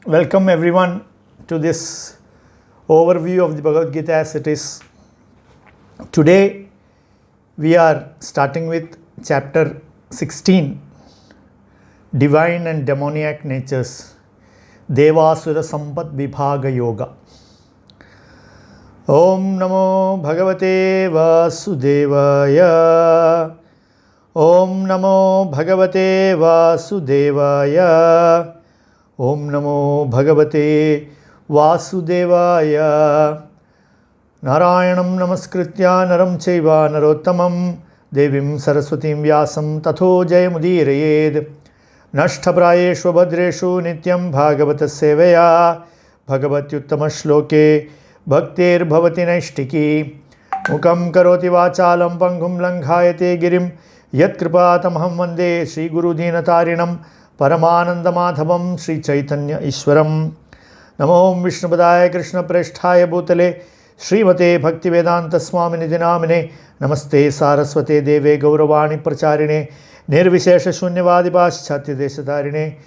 Welcome everyone to this overview of the Bhagavad Gita as it is. Today we are starting with chapter 16, Divine and Demoniac Natures, Devasura Sampat Vibhaga Yoga. Om Namo Bhagavate Vasudevaya. Om Namo Bhagavate Vasudevaya. Om Namo Bhagavate Vasudevaya. Narayanam Namaskritya Naram Chaiva Narottamam Devim Saraswatim Vyasam Tatho Jayamudirayed. Nashtaprayeshu Bhadreshu Nityam Bhagavata Sevaya Bhagavatyuttama Shloke Bhaktir Bhavati Naishtiki Mukam Karoti Vachalam Pangum Langhayate Girim Yat Kripatamaham Vande Sri Guru Dinatarinam Paramananda Madhavam Sri Chaitanya Ishwaram. Namo Vishnupadaya Krishna Presthaya Bhutale Srimate Bhaktivedanta Swami Nidhinamine. Namaste Saraswate Deve Gauravani Pracharine Nirvishesha Shunyavadi Paschatya Deshatarine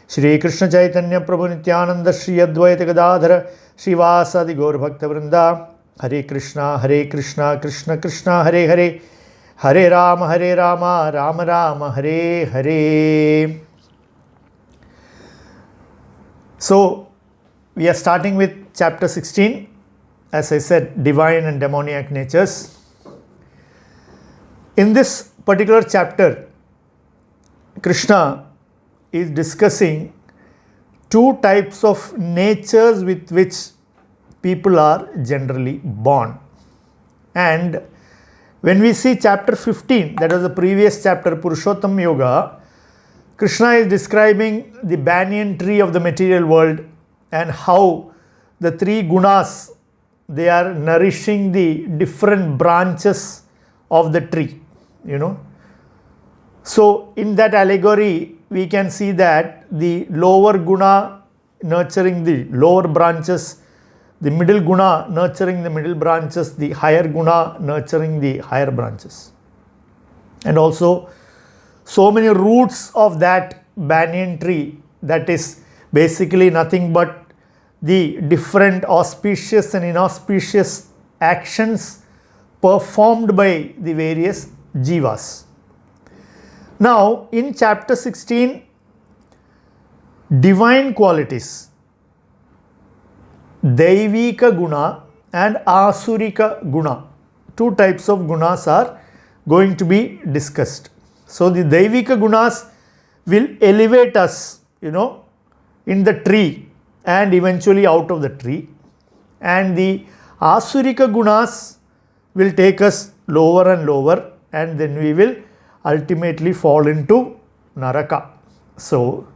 Shri Krishna Chaitanya Prabhu Nityananda Shri Advaita Gadadhara Srivasadi Gaur Bhakta Vrinda. Hare Krishna Krishna Krishna Hare Hare Hare Rama Rama Rama Hare Hare. So we are starting with chapter 16, as I said, divine and demoniac natures. In this particular chapter, Krishna is discussing two types of natures with which people are generally born. And when we see chapter 15, that was the previous chapter, Purushottam Yoga, Krishna is describing the banyan tree of the material world and how the three gunas, they are nourishing the different branches of the tree, So in that allegory, we can see that the lower guna nurturing the lower branches, the middle guna nurturing the middle branches, the higher guna nurturing the higher branches. And also, so many roots of that banyan tree, that is basically nothing but the different auspicious and inauspicious actions performed by the various jivas. Now, in chapter 16, divine qualities, Daivika guna and Asurika guna, two types of gunas are going to be discussed. So the Daivika gunas will elevate us, in the tree and eventually out of the tree. And the Asurika gunas will take us lower and lower, and then we will ultimately fall into Naraka. So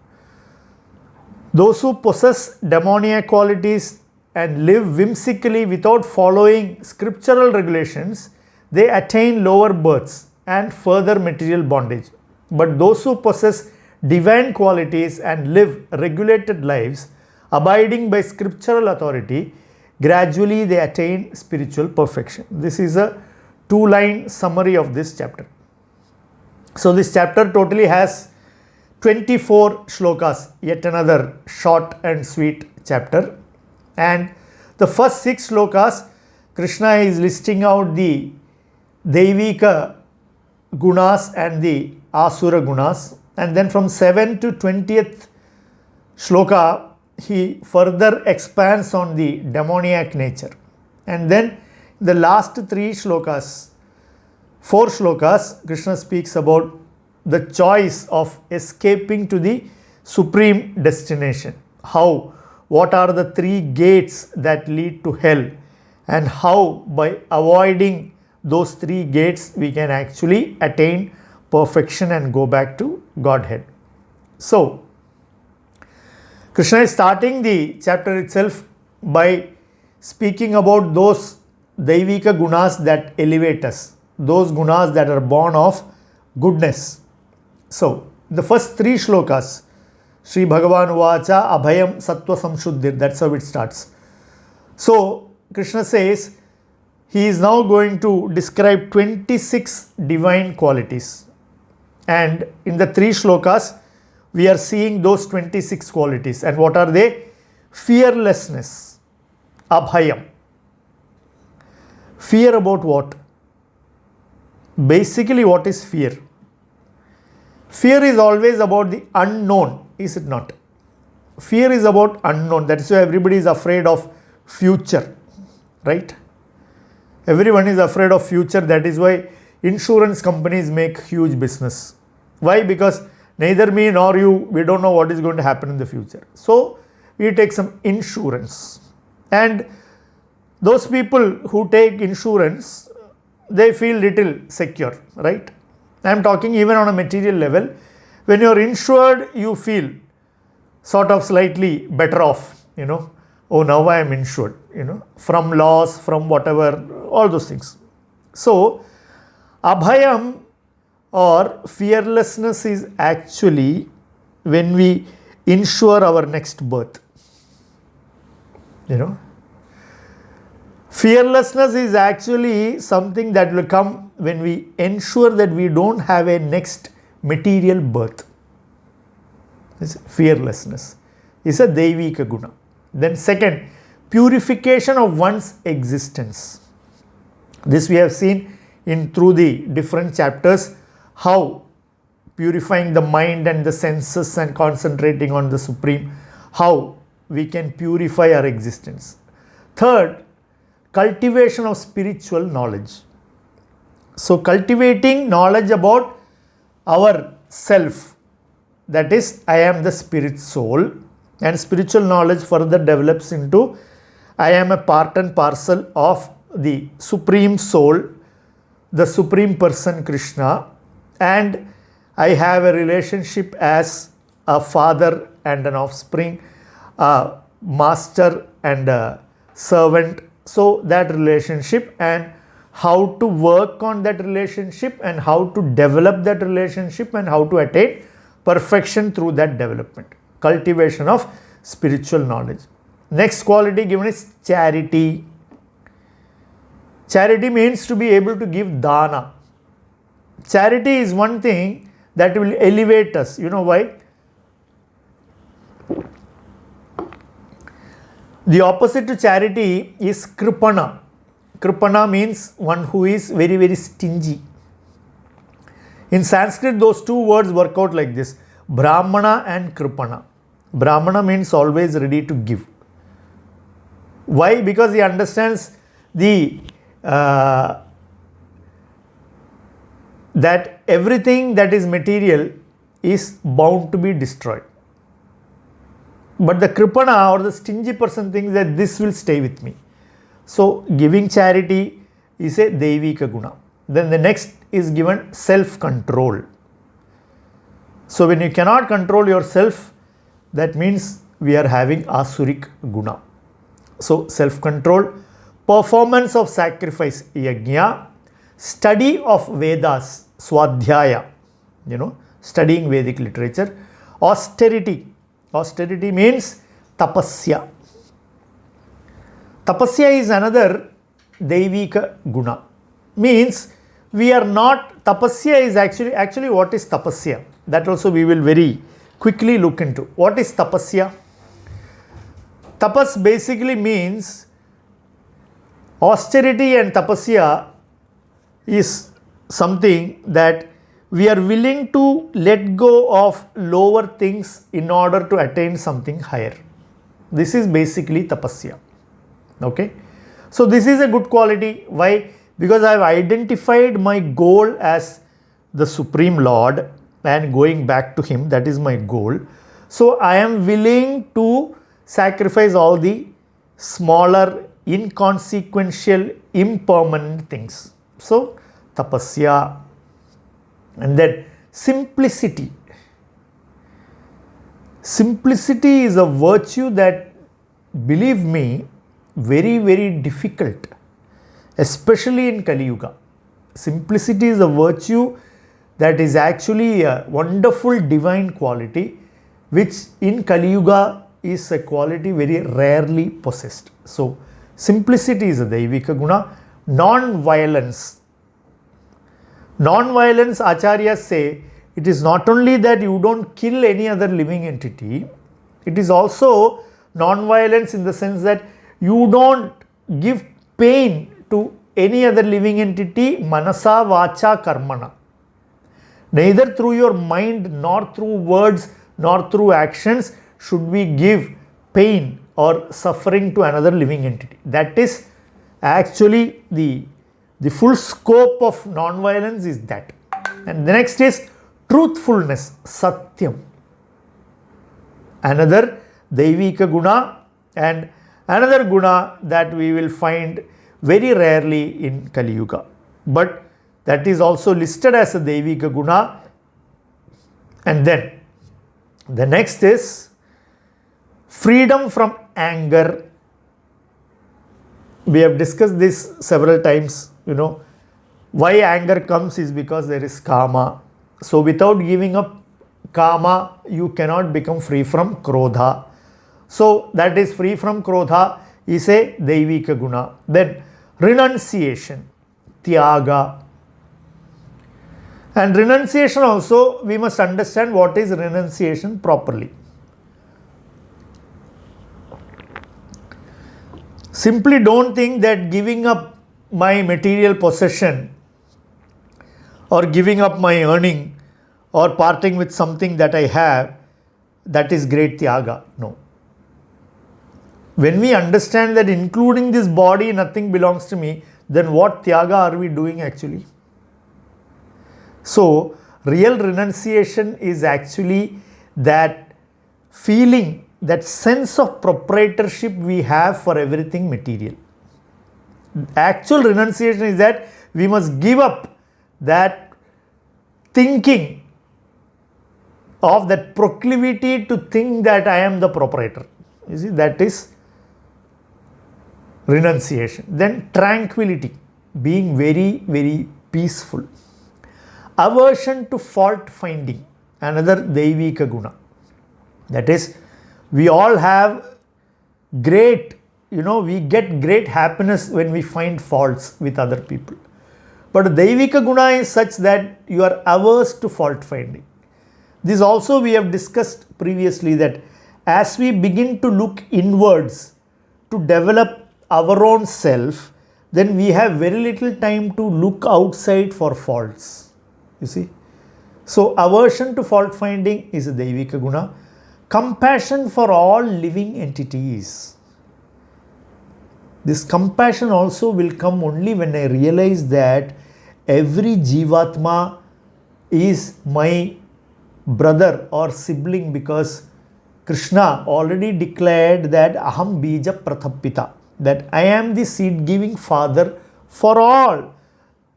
those who possess demoniac qualities and live whimsically without following scriptural regulations, they attain lower births and further material bondage. But those who possess divine qualities and live regulated lives, abiding by scriptural authority, gradually they attain spiritual perfection. This is a two-line summary of this chapter. So this chapter totally has 24 shlokas, yet another short and sweet chapter. And the first 6 shlokas, Krishna is listing out the Daivika gunas and the Asura gunas. And then from 7 to 20th shloka, he further expands on the demoniac nature. And then the last 4 shlokas, Krishna speaks about the choice of escaping to the supreme destination. What are the 3 gates that lead to hell, and how by avoiding those 3 gates we can actually attain perfection and go back to Godhead. So Krishna is starting the chapter itself by speaking about those Daivika gunas that elevate us, those gunas that are born of goodness. So the first 3 shlokas, Sri Bhagavan Vacha Abhayam Sattva Samshuddhir, that's how it starts. So Krishna says he is now going to describe 26 divine qualities. And in the 3 shlokas, we are seeing those 26 qualities. And what are they? fearlessness, abhayam. Fear about what? Basically, what is fear? Fear is always about the unknown, is it not? Fear is about unknown. That is why everybody is afraid of future, right? Everyone is afraid of future. That is why insurance companies make huge business. Why? Because neither me nor you, we don't know what is going to happen in the future. So we take some insurance. And those people who take insurance, they feel little secure, right? I am talking even on a material level. When you are insured, you feel sort of slightly better off, oh, now I am insured, from loss, from whatever, all those things. So abhayam or fearlessness is actually when we insure our next birth. Fearlessness is actually something that will come when we ensure that we don't have a next material birth. Fearlessness is a Daivika guna. Then second, purification of one's existence. This we have seen through the different chapters, how purifying the mind and the senses and concentrating on the Supreme, how we can purify our existence. Third, cultivation of spiritual knowledge. So cultivating knowledge about our self, that is, I am the spirit soul, and spiritual knowledge further develops into I am a part and parcel of the Supreme Soul, the Supreme Person Krishna, and I have a relationship as a father and an offspring, a master and a servant. So that relationship and how to work on that relationship and how to develop that relationship and how to attain perfection through that development. Cultivation of spiritual knowledge. Next quality given is charity. Charity means to be able to give dana. Charity is one thing that will elevate us. You know why? The opposite to charity is kripana. Kripana means one who is very, very stingy. In Sanskrit, those two words work out like this: Brahmana and Kripana. Brahmana means always ready to give. Why? Because he understands that everything that is material is bound to be destroyed. But the Kripana or the stingy person thinks that this will stay with me. So giving charity is a Daivika guna. Then the next is given self-control. So when you cannot control yourself, that means we are having Asuric guna. So self-control, performance of sacrifice, yajna, study of Vedas, swadhyaya, studying Vedic literature, austerity. Austerity means tapasya. Tapasya is another Daivika guna. Means we are not, tapasya is actually what is tapasya? That also we will very quickly look into. What is tapasya? Tapas basically means austerity, and tapasya is something that we are willing to let go of lower things in order to attain something higher. This is basically tapasya. Okay. So this is a good quality. Why? Because I have identified my goal as the Supreme Lord and going back to Him. That is my goal. So I am willing to sacrifice all the smaller, inconsequential, impermanent things. So tapasya. And then simplicity. Simplicity is a virtue that, believe me, very, very difficult, especially in Kali Yuga. Simplicity is a virtue that is actually a wonderful divine quality, which in Kali Yuga is a quality very rarely possessed. So simplicity is a Daivika guna. Non-violence. Non-violence, acharyas say, it is not only that you don't kill any other living entity, it is also non-violence in the sense that you don't give pain to any other living entity, manasa, vacha, karmana. Neither through your mind, nor through words, nor through actions should we give pain or suffering to another living entity. That is actually the full scope of non-violence is that. And the next is truthfulness, satyam. Another Daivika guna, and another guna that we will find very rarely in Kali Yuga. But that is also listed as a Daivika guna. And then the next is freedom from anger. We have discussed this several times. Why anger comes is because there is kama. So without giving up kama, you cannot become free from krodha. So that is free from krodha is a Daivika guna. Then renunciation, tyaga. And renunciation also, we must understand what is renunciation properly. Simply don't think that giving up my material possession or giving up my earning or parting with something that I have, that is great tyaga. No. When we understand that including this body, nothing belongs to me, then what tyaga are we doing actually? So, real renunciation is actually that feeling, that sense of proprietorship we have for everything material. Actual renunciation is that we must give up that thinking of that proclivity to think that I am the proprietor. You see, that is renunciation. Then tranquility, being very, very peaceful. Aversion to fault finding, another Daivika guna. That is, we all have great, we get great happiness when we find faults with other people. But Daivika guna is such that you are averse to fault finding. This also we have discussed previously, that as we begin to look inwards to develop our own self, then we have very little time to look outside for faults. You see. So aversion to fault finding is a Daivika guna. Compassion for all living entities. This compassion also will come only when I realize that every Jivatma is my brother or sibling, because Krishna already declared that Aham Bija Pratapita, that I am the seed giving father for all.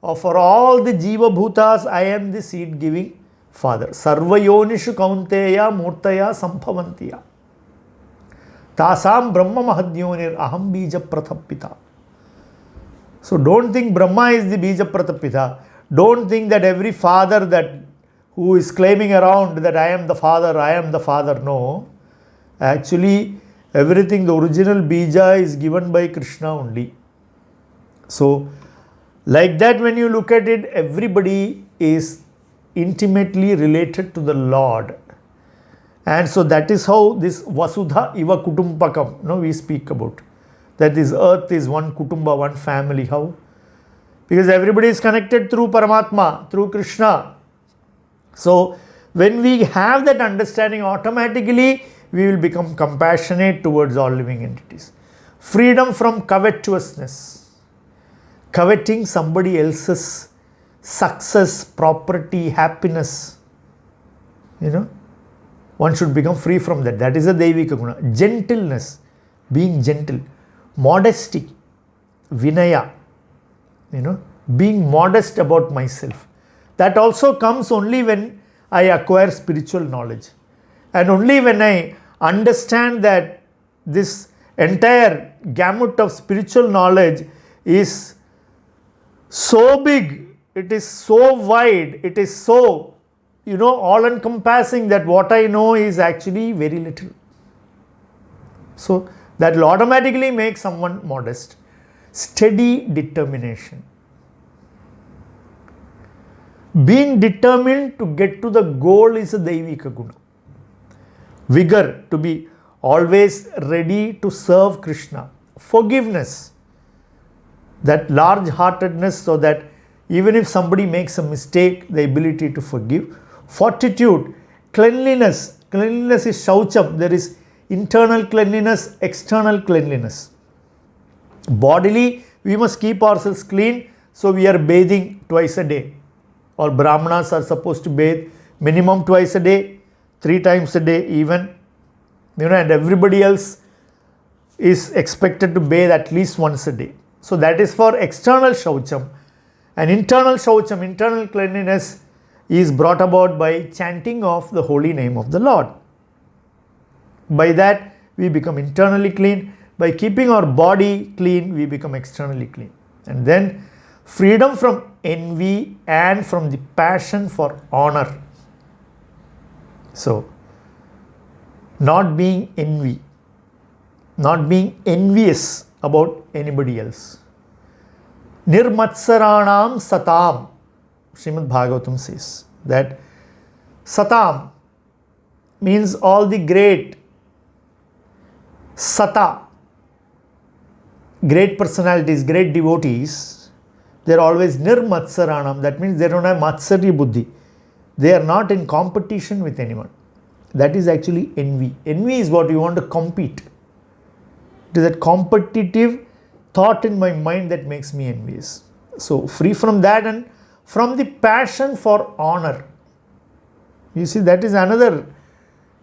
Or for all the Jiva Bhutas, I am the seed giving father. Sarva yonishu kaunteya murtaya samphavantiya. Tasam Brahma Mahadyonir Aham Bija Pratapita. So don't think Brahma is the Bija Pratapita. Don't think that every father who is claiming around that I am the father. No. Actually, everything, the original Bija is given by Krishna only. So, like that, when you look at it, everybody is intimately related to the Lord. And so that is how this Vasudha Iva Kutumbakam, we speak about. That this earth is one Kutumba, one family. How? Because everybody is connected through Paramatma, through Krishna. So when we have that understanding, automatically we will become compassionate towards all living entities. Freedom from covetousness. Coveting somebody else's success, property, happiness. One should become free from that. That is a Daivika guna. Gentleness, being gentle. Modesty, Vinaya, being modest about myself. That also comes only when I acquire spiritual knowledge. And only when I understand that this entire gamut of spiritual knowledge is so big, it is so wide, it is so, all encompassing, that what I know is actually very little. So that will automatically make someone modest. Steady determination. Being determined to get to the goal is a Daivika guna. Vigor, to be always ready to serve Krishna. Forgiveness, that large-heartedness, so that even if somebody makes a mistake, the ability to forgive. Fortitude, cleanliness. Cleanliness is shaucham. There is internal cleanliness, external cleanliness. Bodily, we must keep ourselves clean, so we are bathing twice a day. Or Brahmanas are supposed to bathe minimum twice a day, 3 times a day even. And everybody else is expected to bathe at least once a day. So that is for external shaucham. And internal shaucham, internal cleanliness, is brought about by chanting of the holy name of the Lord. By that, we become internally clean. By keeping our body clean, we become externally clean. And then freedom from envy and from the passion for honor. So, not being envious about anybody else. Nirmatsaranam satam. Srimad Bhagavatam says that satam means all the great sata, great personalities, great devotees. They are always nirmatsaranam. That means they don't have matsarya buddhi. They are not in competition with anyone. That is actually envy. Envy is what you want to compete. It is that competitive thought in my mind that makes me envious. So free from that and from the passion for honor. You see, that is another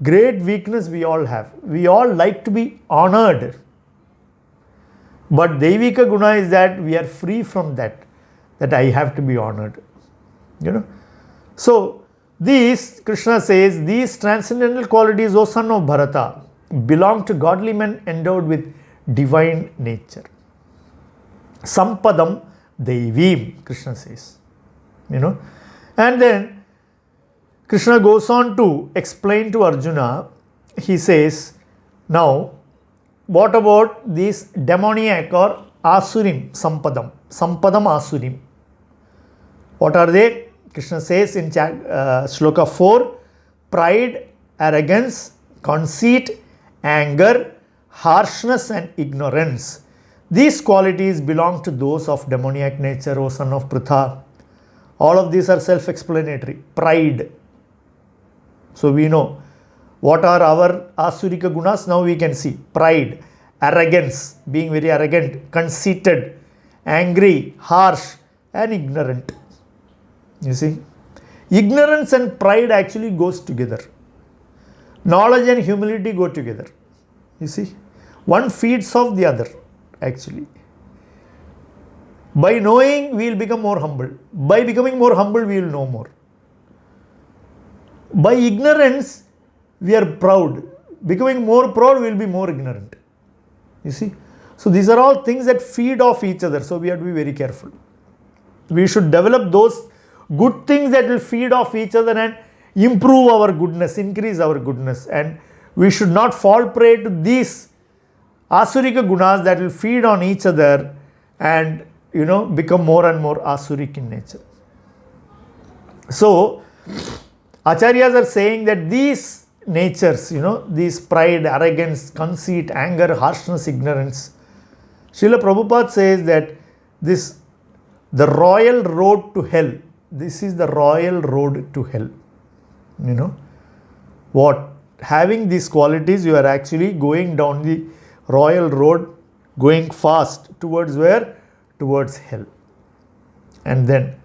great weakness we all have. We all like to be honored. But Daivika Guna is that we are free from that I have to be honored. So, these, Krishna says, these transcendental qualities, O son of Bharata, belong to godly men endowed with divine nature. Sampadam Deivim, Krishna says. And then Krishna goes on to explain to Arjuna. He says, now, what about these demoniac or asurim sampadam? Sampadam asurim. What are they? Krishna says in Shloka 4, pride, arrogance, conceit, anger, harshness and ignorance. These qualities belong to those of demoniac nature, O son of Pritha. All of these are self-explanatory. Pride. So we know what are our asurika gunas. Now we can see pride, arrogance, being very arrogant, conceited, angry, harsh and ignorant. You see, ignorance and pride actually goes together. Knowledge and humility go together. You see, one feeds off the other actually. By knowing, we will become more humble. By becoming more humble, we will know more. By ignorance, we are proud. Becoming more proud, we will be more ignorant. You see, so these are all things that feed off each other. So we have to be very careful. We should develop those good things that will feed off each other and improve our goodness, increase our goodness. And we should not fall prey to these asurika gunas that will feed on each other and become more and more asuric in nature. So Acharyas are saying that these natures, these pride, arrogance, conceit, anger, harshness, ignorance, Srila Prabhupada says that the royal road to hell, this is the royal road to hell. What? Having these qualities, you are actually going down the royal road, going fast towards where? Towards hell. And then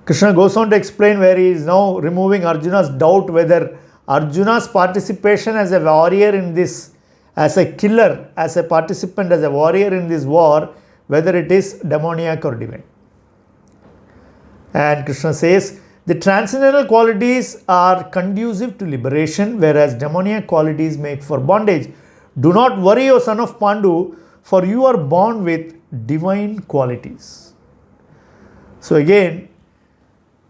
Krishna goes on to explain where he is now removing Arjuna's doubt whether Arjuna's participation as a warrior in this, as a killer, as a participant, as a warrior in this war, whether it is demoniac or divine. And Krishna says, the transcendental qualities are conducive to liberation, whereas demoniac qualities make for bondage. Do not worry, O son of Pandu, for you are born with divine qualities. So again,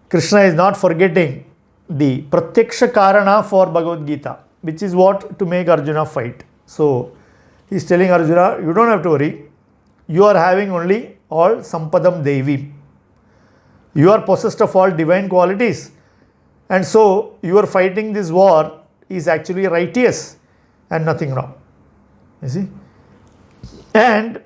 Krishna is not forgetting the Pratyaksha Karana for Bhagavad Gita, which is what to make Arjuna fight. So he is telling Arjuna, you don't have to worry. You are having only all Sampadam Devi. You are possessed of all divine qualities. And so your fighting this war is actually righteous. and nothing wrong. You see? And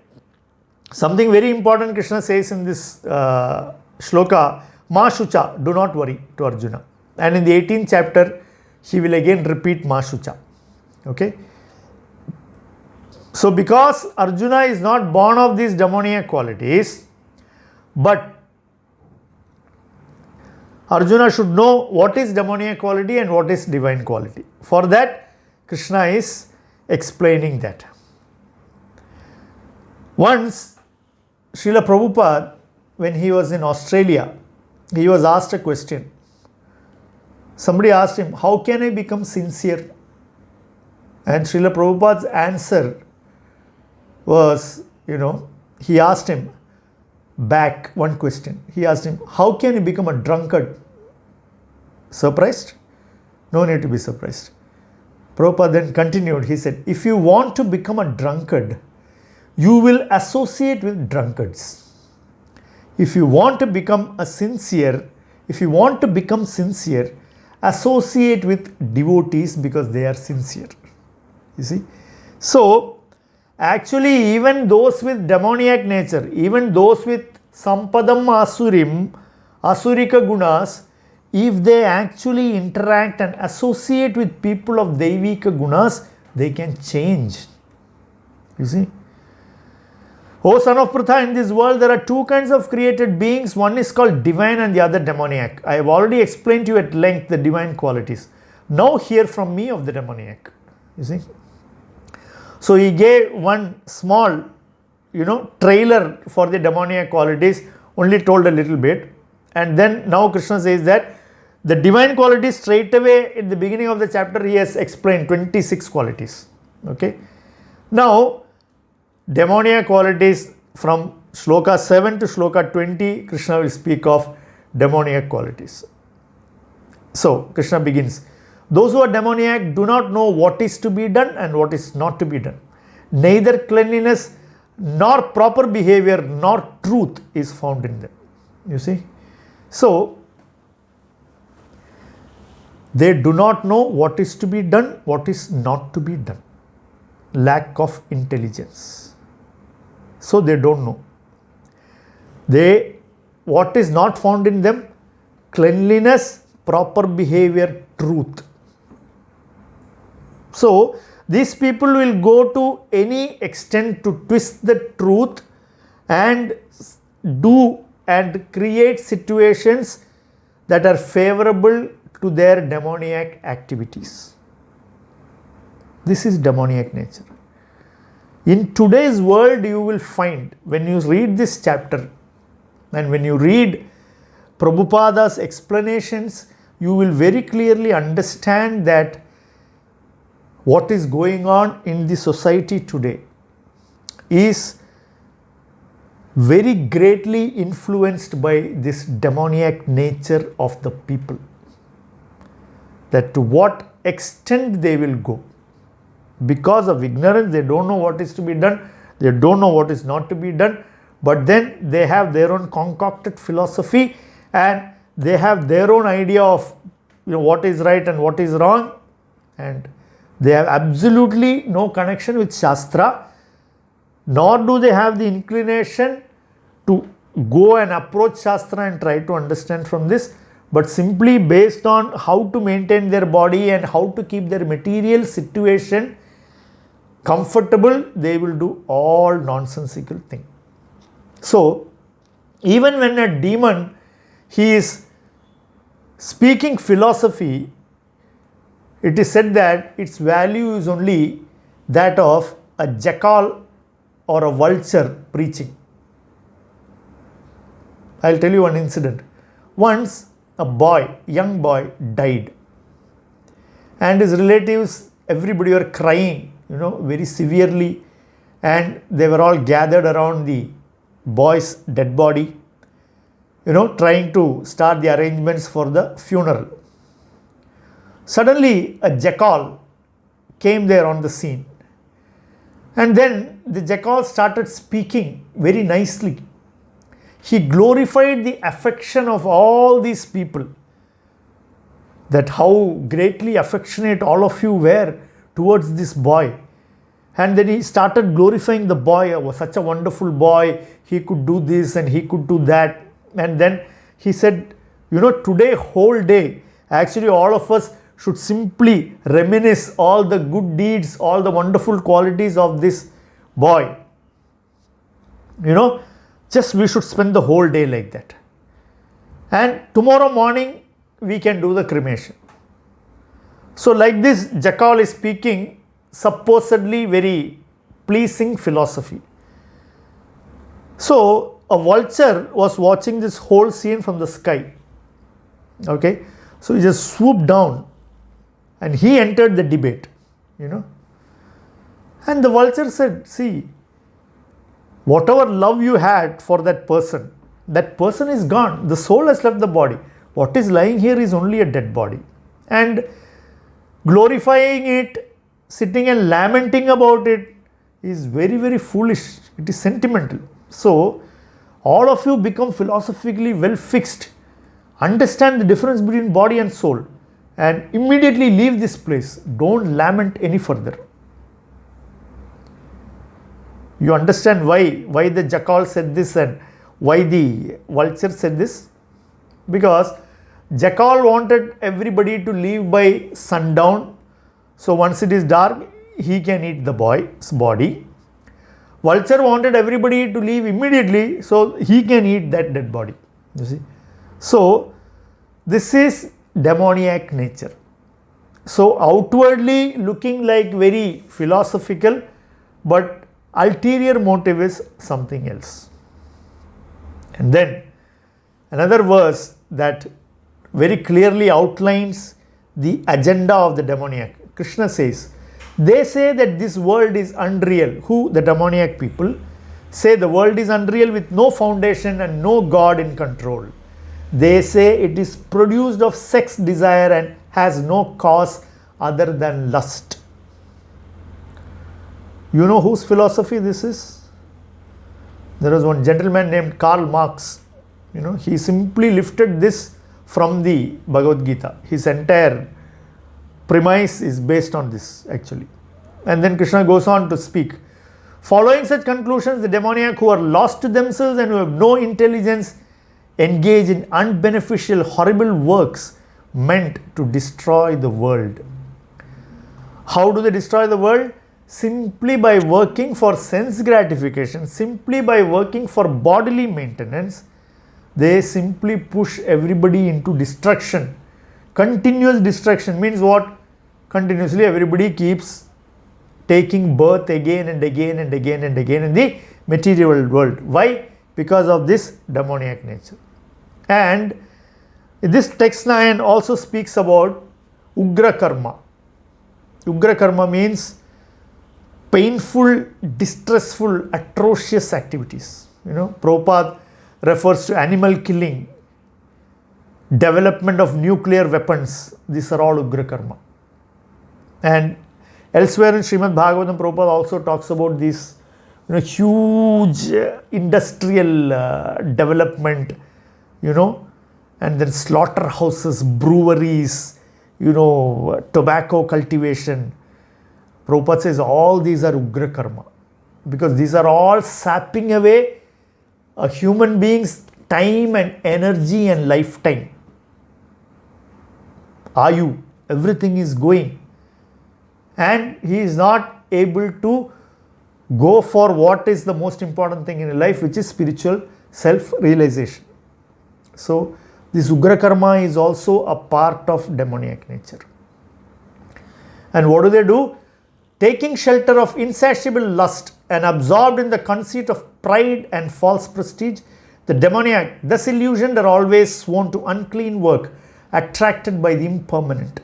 something very important Krishna says in this shloka, Ma Shucha, do not worry, to Arjuna. And in the 18th chapter, he will again repeat Ma Shucha. Okay? So because Arjuna is not born of these demoniac qualities, but Arjuna should know what is demoniac quality and what is divine quality. For that, Krishna is explaining that. Once, Srila Prabhupada, when he was in Australia, he was asked a question. Somebody asked him, how can I become sincere? And Srila Prabhupada's answer was, he asked him back one question. He asked him, how can you become a drunkard? Surprised? No need to be surprised. Prabhupada then continued. He said, if you want to become a drunkard, you will associate with drunkards. If you want to become sincere, associate with devotees because they are sincere. You see? So, actually, even those with demoniac nature, even those with Sampadam Asurim, Asurika Gunas, if they actually interact and associate with people of Daivika Gunas, they can change. You see? O son of Pritha, in this world there are two kinds of created beings. One is called divine and the other demoniac. I have already explained to you at length the divine qualities. Now hear from me of the demoniac. You see? So he gave one small, trailer for the demoniac qualities, only told a little bit. And then now Krishna says that the divine qualities straight away in the beginning of the chapter he has explained 26 qualities. Okay. Now, demoniac qualities from shloka 7 to shloka 20, Krishna will speak of demoniac qualities. So, Krishna begins. Those who are demoniac do not know what is to be done and what is not to be done. Neither cleanliness nor proper behavior nor truth is found in them. You see? So, they do not know what is to be done, what is not to be done. Lack of intelligence. So they don't know. What is not found in them? Cleanliness, proper behavior, truth. So these people will go to any extent to twist the truth and do and create situations that are favorable to their demoniac activities. This is demoniac nature. In today's world, you will find, when you read this chapter and when you read Prabhupada's explanations, you will very clearly understand that what is going on in the society today is very greatly influenced by this demoniac nature of the people. That to what extent they will go. Because of ignorance, they don't know what is to be done, they don't know what is not to be done, but then they have their own concocted philosophy and they have their own idea of what is right and what is wrong, and they have absolutely no connection with Shastra, nor do they have the inclination to go and approach Shastra and try to understand from this, but simply based on how to maintain their body and how to keep their material situation comfortable, they will do all nonsensical things. So, even when a demon, he is speaking philosophy, it is said that its value is only that of a jackal or a vulture preaching. I will tell you one incident. Once a young boy died, and his relatives, everybody were crying, very severely, and they were all gathered around the boy's dead body, trying to start the arrangements for the funeral. Suddenly, a jackal came there on the scene, and then the jackal started speaking very nicely. He glorified the affection of all these people, that how greatly affectionate all of you were towards this boy. And then he started glorifying the boy. Oh, such a wonderful boy. He could do this and he could do that. And then he said, today, whole day, actually all of us should simply reminisce all the good deeds, all the wonderful qualities of this boy. Just we should spend the whole day like that. And tomorrow morning, we can do the cremation. So like this, Jackal is speaking supposedly very pleasing philosophy. So a vulture was watching this whole scene from the sky. Okay, so he just swooped down and he entered the debate, And the vulture said, see, whatever love you had for that person is gone. The soul has left the body. What is lying here is only a dead body. And glorifying it, sitting and lamenting about it is very, very foolish. It is sentimental. So, all of you become philosophically well fixed. Understand the difference between body and soul and immediately leave this place. Don't lament any further. You understand why the jackal said this and why the vulture said this? Because jackal wanted everybody to leave by sundown. So once it is dark, he can eat the boy's body. Vulture wanted everybody to leave immediately so he can eat that dead body. You see? So this is demoniac nature. So outwardly looking like very philosophical, but ulterior motive is something else. And then another verse that very clearly outlines the agenda of the demoniac. Krishna says, they say that this world is unreal. Who? The demoniac people say the world is unreal with no foundation and no God in control. They say it is produced of sex desire and has no cause other than lust. You know whose philosophy this is? There was one gentleman named Karl Marx. He simply lifted this from the Bhagavad Gita. His entire premise is based on this actually. And then Krishna goes on to speak. Following such conclusions, the demoniac who are lost to themselves and who have no intelligence engage in unbeneficial, horrible works meant to destroy the world. How do they destroy the world? Simply by working for sense gratification, simply by working for bodily maintenance. They simply push everybody into destruction. Continuous destruction means what? Continuously everybody keeps taking birth again and again and again and again in the material world. Why? Because of this demoniac nature. And this text 9 also speaks about Ugra Karma. Ugra Karma means painful, distressful, atrocious activities. Prabhupada refers to animal killing, development of nuclear weapons. These are all Ugra Karma. And elsewhere in Srimad Bhagavatam, Prabhupada also talks about this huge industrial development, and then slaughterhouses, breweries, tobacco cultivation. Prabhupada says all these are Ugra Karma because these are all sapping away a human being's time and energy and lifetime. Ayu, everything is going. And he is not able to go for what is the most important thing in life, which is spiritual self-realization. So, this Ugra Karma is also a part of demoniac nature. And what do? Taking shelter of insatiable lust and absorbed in the conceit of pride and false prestige, the demoniac, thus illusioned, are always sworn to unclean work, attracted by the impermanent.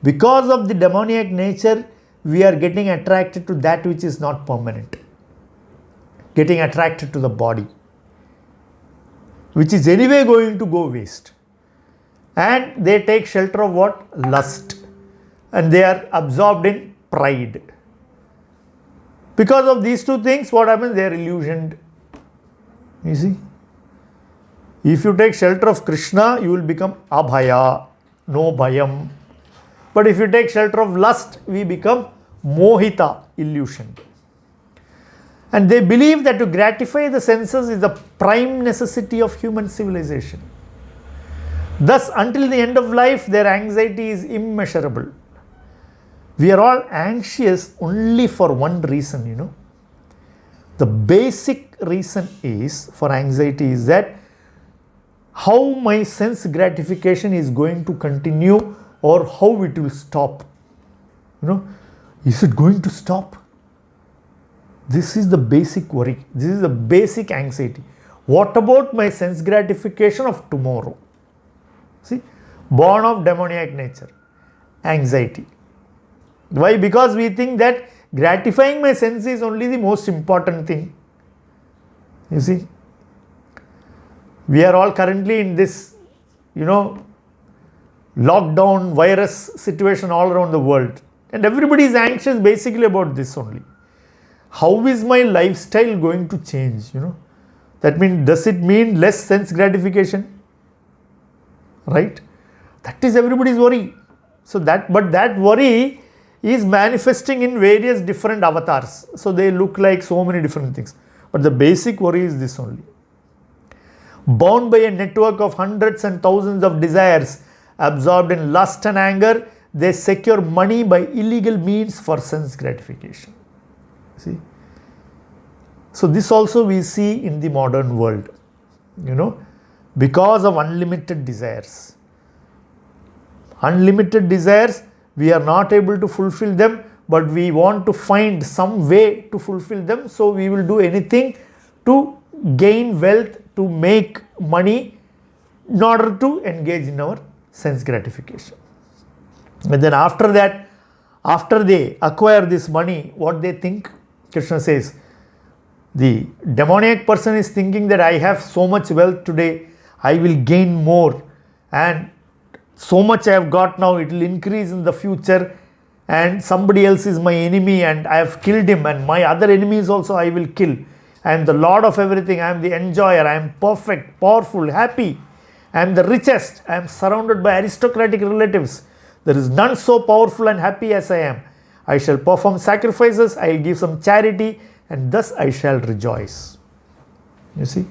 Because of the demoniac nature, we are getting attracted to that which is not permanent. Getting attracted to the body, which is anyway going to go waste. And they take shelter of what? Lust. And they are absorbed in pride. Because of these two things, what happens? They are illusioned. You see? If you take shelter of Krishna, you will become abhaya, no bhayam. But if you take shelter of lust, we become mohita, illusioned. And they believe that to gratify the senses is the prime necessity of human civilization. Thus, until the end of life, their anxiety is immeasurable. We are all anxious only for one reason, The basic reason is for anxiety is that how my sense gratification is going to continue or how it will stop. Is it going to stop? This is the basic worry. This is the basic anxiety. What about my sense gratification of tomorrow? See, born of demoniac nature, anxiety. Why? Because we think that gratifying my sense is only the most important thing. You see, we are all currently in this, lockdown virus situation all around the world. And everybody is anxious basically about this only. How is my lifestyle going to change? That means, does it mean less sense gratification? Right? That is everybody's worry. But that worry is manifesting in various different avatars. So they look like so many different things. But the basic worry is this only. Bound by a network of hundreds and thousands of desires, absorbed in lust and anger, they secure money by illegal means for sense gratification. See? So this also we see in the modern world, because of unlimited desires. Unlimited desires, we are not able to fulfill them, but we want to find some way to fulfill them. So we will do anything to gain wealth, to make money in order to engage in our sense gratification. And then after that, after they acquire this money, what they think? Krishna says, the demoniac person is thinking that I have so much wealth today, I will gain more, and so much I have got now, it will increase in the future, and somebody else is my enemy and I have killed him, and my other enemies also I will kill. I am the Lord of everything, I am the enjoyer, I am perfect, powerful, happy, I am the richest, I am surrounded by aristocratic relatives. There is none so powerful and happy as I am. I shall perform sacrifices, I will give some charity, and thus I shall rejoice. You see?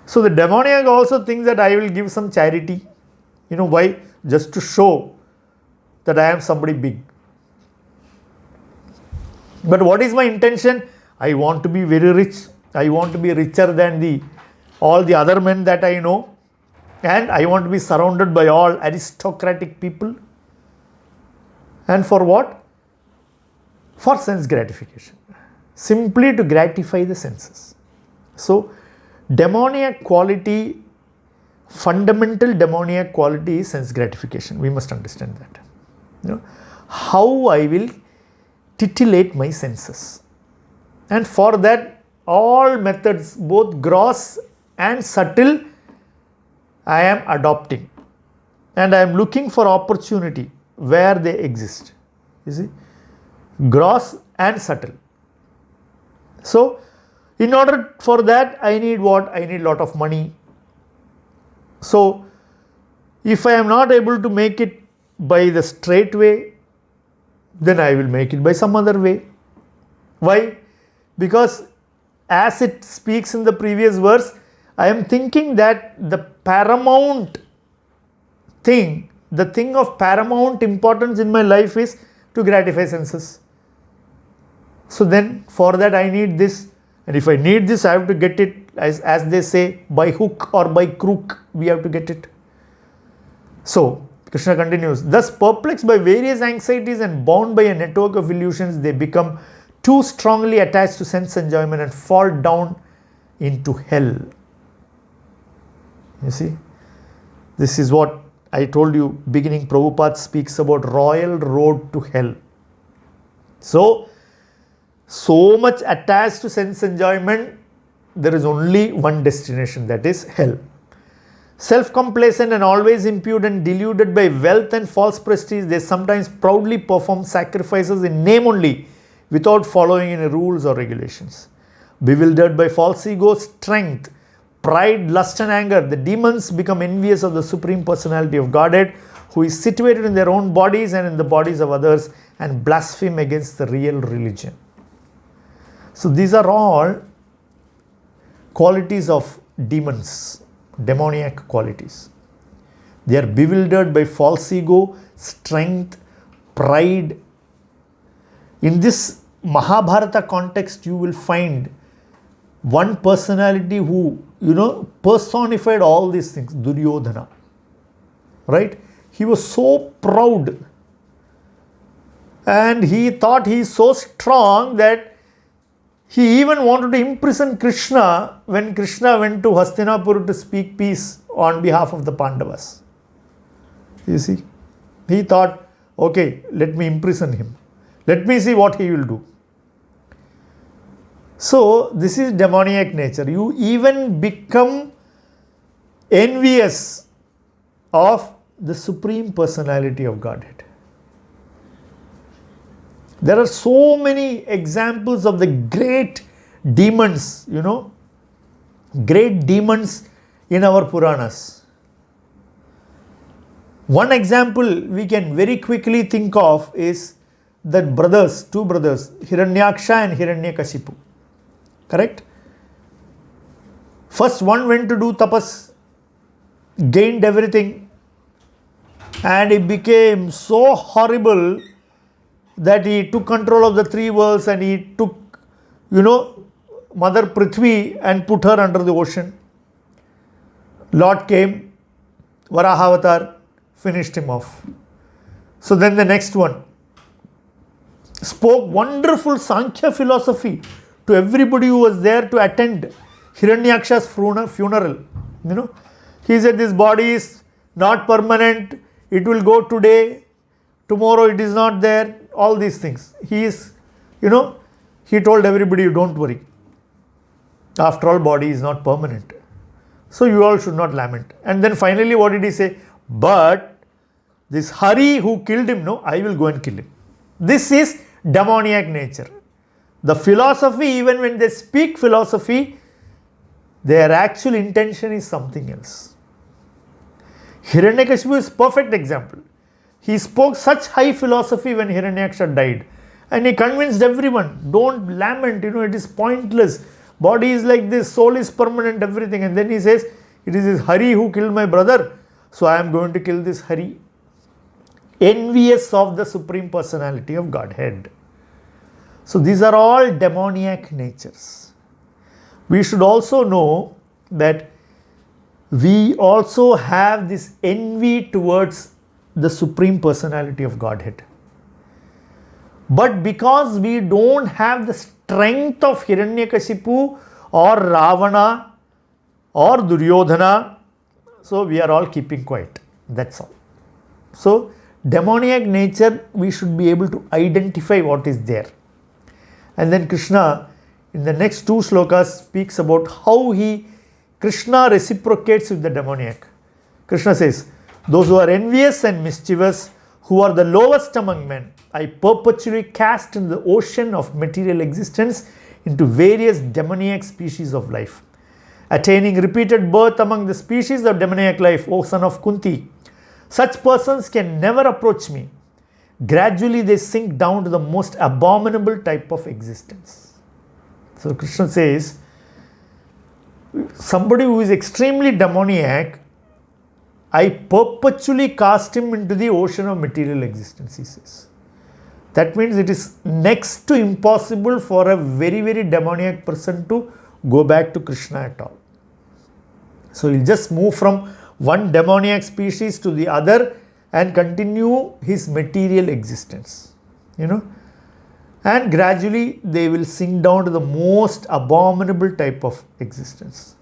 So the demoniac also thinks that I will give some charity. Why? Just to show that I am somebody big. But what is my intention? I want to be very rich. I want to be richer than all the other men that I know. And I want to be surrounded by all aristocratic people. And for what? For sense gratification. Simply to gratify the senses. So, demoniac quality, fundamental demoniac quality is sense gratification. We must understand that. How I will titillate my senses. And for that, all methods, both gross and subtle, I am adopting. And I am looking for opportunity where they exist. You see? Gross and subtle. So, in order for that, I need what? I need a lot of money. So, if I am not able to make it by the straight way, then I will make it by some other way. Why? Because as it speaks in the previous verse, I am thinking that the paramount thing, the thing of paramount importance in my life is to gratify senses. So then for that I need this, and if I need this I have to get it, as they say, by hook or by crook we have to get it. So Krishna continues, thus perplexed by various anxieties and bound by a network of illusions, they become too strongly attached to sense enjoyment and fall down into hell. You see, this is what I told you beginning. Prabhupada speaks about royal road to hell. So much attached to sense enjoyment, there is only one destination, that is hell. Self-complacent and always impudent, deluded by wealth and false prestige, they sometimes proudly perform sacrifices in name only, without following any rules or regulations. Bewildered by false ego, strength, pride, lust and anger, the demons become envious of the Supreme Personality of Godhead, who is situated in their own bodies and in the bodies of others and blaspheme against the real religion. So these are all qualities of demons, demoniac qualities. They are bewildered by false ego, strength, pride. In this Mahabharata context, you will find one personality who, personified all these things, Duryodhana. Right? He was so proud and he thought he is so strong that he even wanted to imprison Krishna when Krishna went to Hastinapur to speak peace on behalf of the Pandavas. You see, he thought, okay, let me imprison him. Let me see what he will do. So, this is demoniac nature. You even become envious of the Supreme Personality of Godhead. There are so many examples of the great demons, great demons in our Puranas. One example we can very quickly think of is that two brothers, Hiranyaksha and Hiranyakashipu. Correct? First one went to do tapas, gained everything, and he became so horrible that he took control of the three worlds and he took, Mother Prithvi and put her under the ocean. Lord came, Varahavatar, finished him off. So then the next one spoke wonderful Sankhya philosophy to everybody who was there to attend Hiranyaksha's funeral. He said this body is not permanent, it will go today, tomorrow it is not there, all these things. He told everybody, don't worry. After all, body is not permanent. So you all should not lament. And then finally what did he say? But this Hari who killed him, I will go and kill him. This is demoniac nature. The philosophy, even when they speak philosophy, their actual intention is something else. Hiranyakashipu is a perfect example. He spoke such high philosophy when Hiranyaksha died. And he convinced everyone, don't lament, it is pointless. Body is like this, soul is permanent, everything. And then he says, it is this Hari who killed my brother, so I am going to kill this Hari. Envious of the Supreme Personality of Godhead. So these are all demoniac natures. We should also know that we also have this envy towards the Supreme Personality of Godhead. But because we don't have the strength of Hiranyakashipu or Ravana or Duryodhana, so we are all keeping quiet. That's all. So demoniac nature, we should be able to identify what is there. And then Krishna in the next two shlokas speaks about how Krishna reciprocates with the demoniac. Krishna says, those who are envious and mischievous, who are the lowest among men, I perpetually cast in the ocean of material existence into various demoniac species of life. Attaining repeated birth among the species of demoniac life, O son of Kunti, such persons can never approach me. Gradually they sink down to the most abominable type of existence. So Krishna says, somebody who is extremely demoniac, I perpetually cast him into the ocean of material existence, he says. That means it is next to impossible for a very, very demoniac person to go back to Krishna at all. So he'll just move from one demoniac species to the other and continue his material existence, and gradually they will sink down to the most abominable type of existence.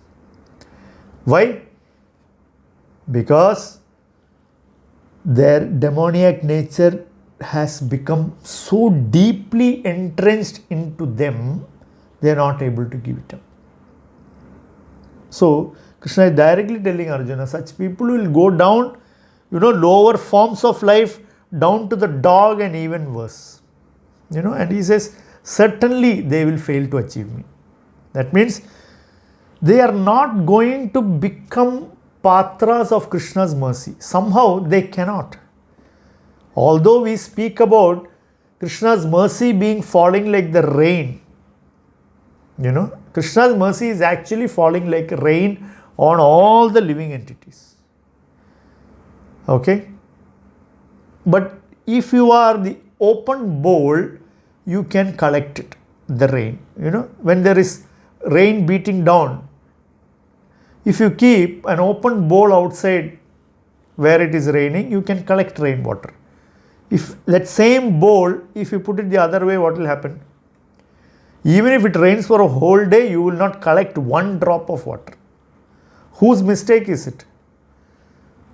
Why? Because their demoniac nature has become so deeply entrenched into them, they are not able to give it up. So Krishna is directly telling Arjuna, such people will go down, lower forms of life, down to the dog and even worse. And he says, certainly they will fail to achieve me. That means they are not going to become patras of Krishna's mercy. Somehow they cannot. Although we speak about Krishna's mercy being falling like the rain, Krishna's mercy is actually falling like rain on all the living entities. Okay? But if you are the open bowl, you can collect it, the rain. When there is rain beating down, if you keep an open bowl outside where it is raining, you can collect rainwater. If that same bowl, if you put it the other way, what will happen? Even if it rains for a whole day, you will not collect one drop of water. Whose mistake is it?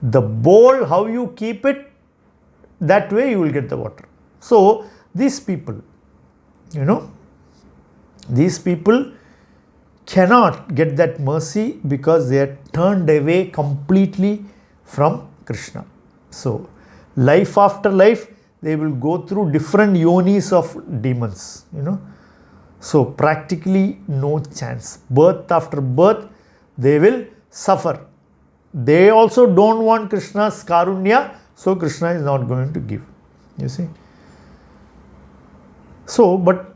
The bowl, how you keep it, that way you will get the water. So these people, these people cannot get that mercy because they are turned away completely from Krishna. So life after life, they will go through different yonis of demons, So practically no chance. Birth after birth, they will suffer. They also don't want Krishna's karunya, so Krishna is not going to give. You see. So, but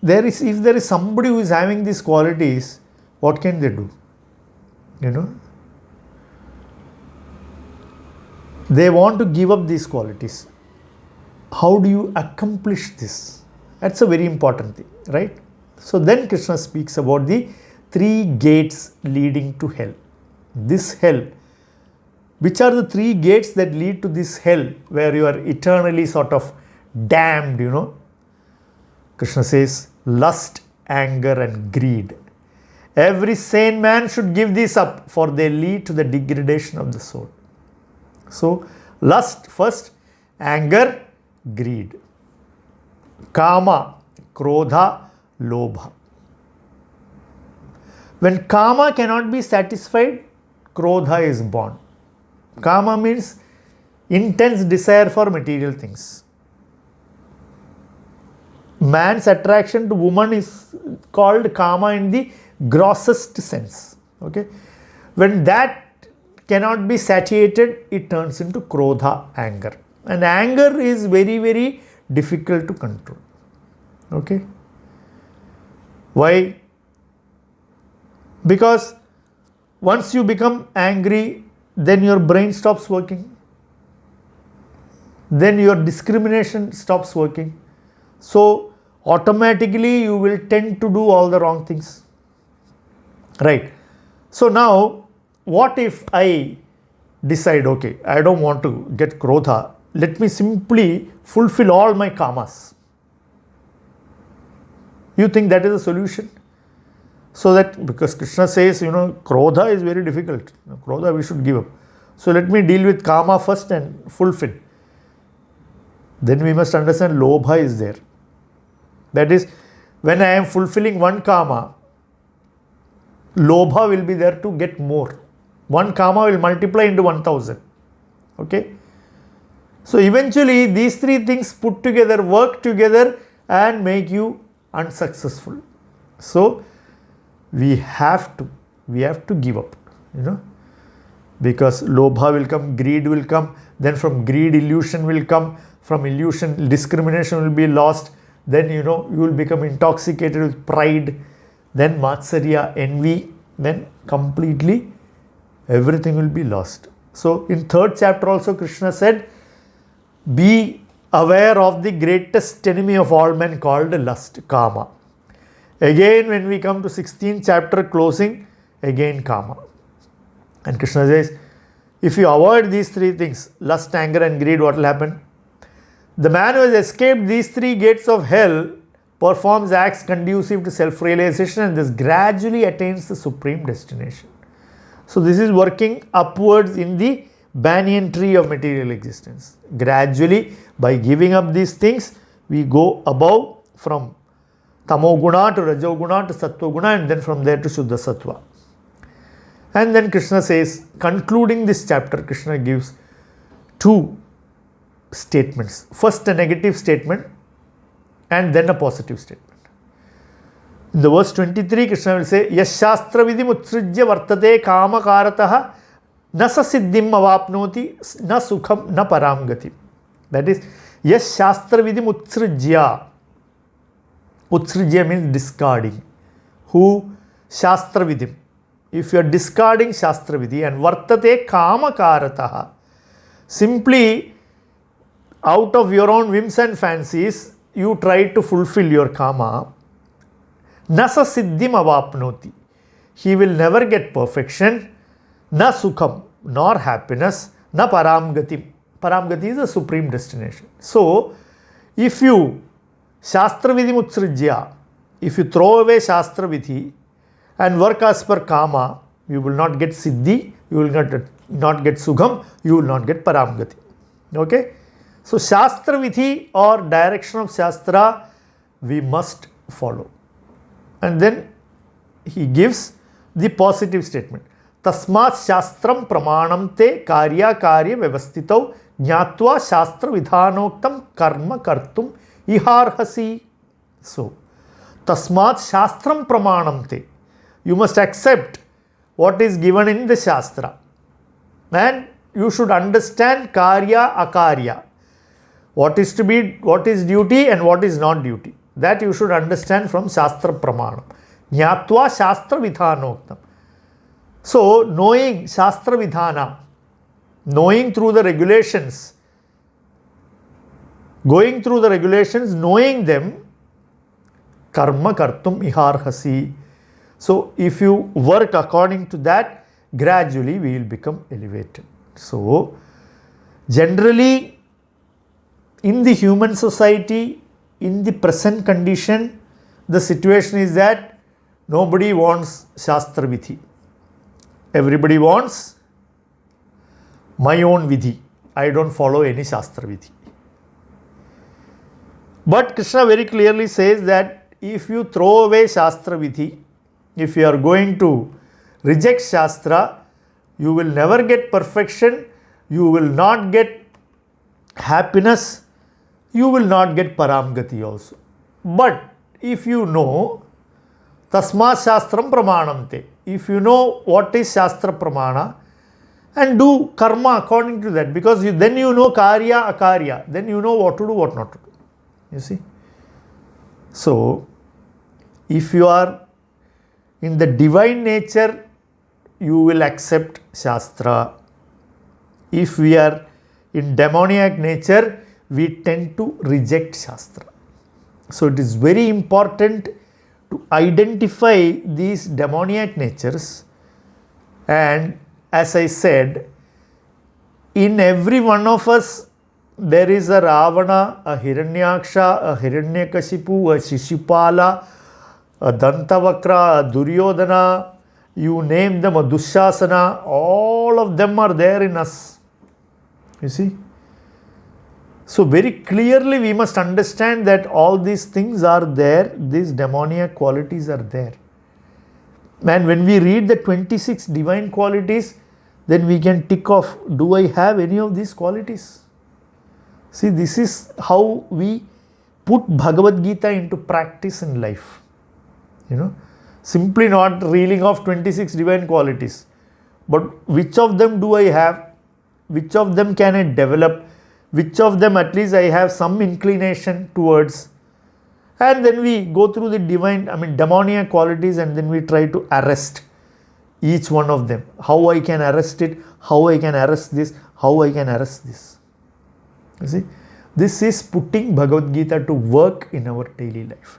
if there is somebody who is having these qualities, what can they do? They want to give up these qualities. How do you accomplish this? That's a very important thing, right? So then Krishna speaks about the 3 gates leading to hell. This hell, which are the 3 gates that lead to this hell where you are eternally sort of damned, Krishna says, lust, anger and greed. Every sane man should give these up, for they lead to the degradation of the soul. So, lust first, anger, greed. Kama, krodha, lobha. When kama cannot be satisfied, krodha is born. Kama means intense desire for material things. Man's attraction to woman is called kama in the grossest sense. Okay? When that cannot be satiated, it turns into krodha, anger. And anger is very, very difficult to control. Okay? Why? Because once you become angry, then your brain stops working. Then your discrimination stops working. So automatically you will tend to do all the wrong things. Right? So now, what if I decide, okay, I don't want to get krodha, let me simply fulfill all my kamas. You think that is a solution? So that, because Krishna says, krodha is very difficult. Krodha we should give up. So let me deal with kama first and fulfill. Then we must understand lobha is there. That is, when I am fulfilling one kama, lobha will be there to get more. One kama will multiply into 1000. Okay? So eventually these 3 things put together, work together and make you unsuccessful. So we have to give up, because lobha will come, greed will come, then from greed illusion will come, from illusion discrimination will be lost, then you will become intoxicated with pride, then matsarya, envy, then completely everything will be lost. So in 3rd chapter also Krishna said, be aware of the greatest enemy of all men called lust, kama. Again when we come to 16th chapter closing, again kama. And Krishna says, if you avoid these 3 things, lust, anger and greed, what will happen? The man who has escaped these 3 gates of hell performs acts conducive to self-realization and thus gradually attains the supreme destination. So this is working upwards in the banyan tree of material existence. Gradually, by giving up these things, we go above from tamoguna to rajoguna to sattva and then from there to shuddha sattva. And then Krishna says, concluding this chapter, Krishna gives 2 statements. First a negative statement and then a positive statement. In the verse 23, Krishna will say, Yashastra vidhim utsrijya vartate kama karataha na sa siddhim avapnoti na sukham na param gati. That is, yes, Shastra Vidhim Utsrijya. Utsrijya means discarding. Who? Shastra Vidhim. If you are discarding Shastra Vidhi and Vartate Kamakarataha, simply out of your own whims and fancies, you try to fulfill your kama, Nasa Siddhim Avapnoti. He will never get perfection, Na Sukham, nor happiness, Na Paramgatim. Paramgati is a supreme destination. So, if you Shastra Vidhi Utsrijya, if you throw away Shastra Vidhi and work as per Kama, you will not get Siddhi, you will not get Sukham, you will not get Paramgati. Okay? So, Shastra Vidhi or direction of Shastra, we must follow. And then he gives the positive statement. Tasmat Shastram Pramanam te Karya Karya Vyavastitau Jnatva Shastra Vidhanoktam Karma Kartum Iharhasi. So, Tasmat Shastram Pramanam te. You must accept what is given in the Shastra. And you should understand Karya Akarya. What is duty and what is not duty. That you should understand from Shastra Pramanam. Jnatva Shastra Vidhanoktam. So, knowing Shastra Vidhana, knowing through the regulations, going through the regulations, knowing them, Karma Kartum Iharhasi. So, if you work according to that, gradually we will become elevated. So, generally, in the human society, in the present condition, the situation is that nobody wants Shastra Vidhi. Everybody wants my own Vidhi. I don't follow any Shastra Vidhi. But Krishna very clearly says that if you throw away Shastra Vidhi, if you are going to reject Shastra, you will never get perfection, you will not get happiness, you will not get Paramgati also. But if you know Tasma Shastram Pramanam te, if you know what is Shastra Pramana and do karma according to that, because then you know Karya Akarya, then you know what to do, what not to do. You see? So, if you are in the divine nature, you will accept Shastra. If we are in demoniac nature, we tend to reject Shastra. So, it is very important to identify these demoniac natures, and as I said, in every one of us there is a Ravana, a Hiranyaksha, a Hiranyakashipu, a Shishupala, a Dantavakra, a Duryodhana, you name them, a Dushasana, all of them are there in us. You see? So, very clearly we must understand that all these things are there, these demoniac qualities are there. And when we read the 26 divine qualities, then we can tick off, do I have any of these qualities? See, this is how we put Bhagavad Gita into practice in life. You know, simply not reeling off 26 divine qualities, but which of them do I have? Which of them can I develop? Which of them at least I have some inclination towards? And then we go through the demoniac qualities, and then we try to arrest each one of them. How I can arrest it, how I can arrest this, how I can arrest this. You see, this is putting Bhagavad Gita to work in our daily life.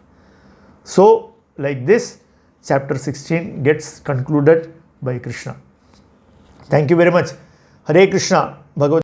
So, like this, chapter 16 gets concluded by Krishna. Thank you very much. Hare Krishna. Bhagavad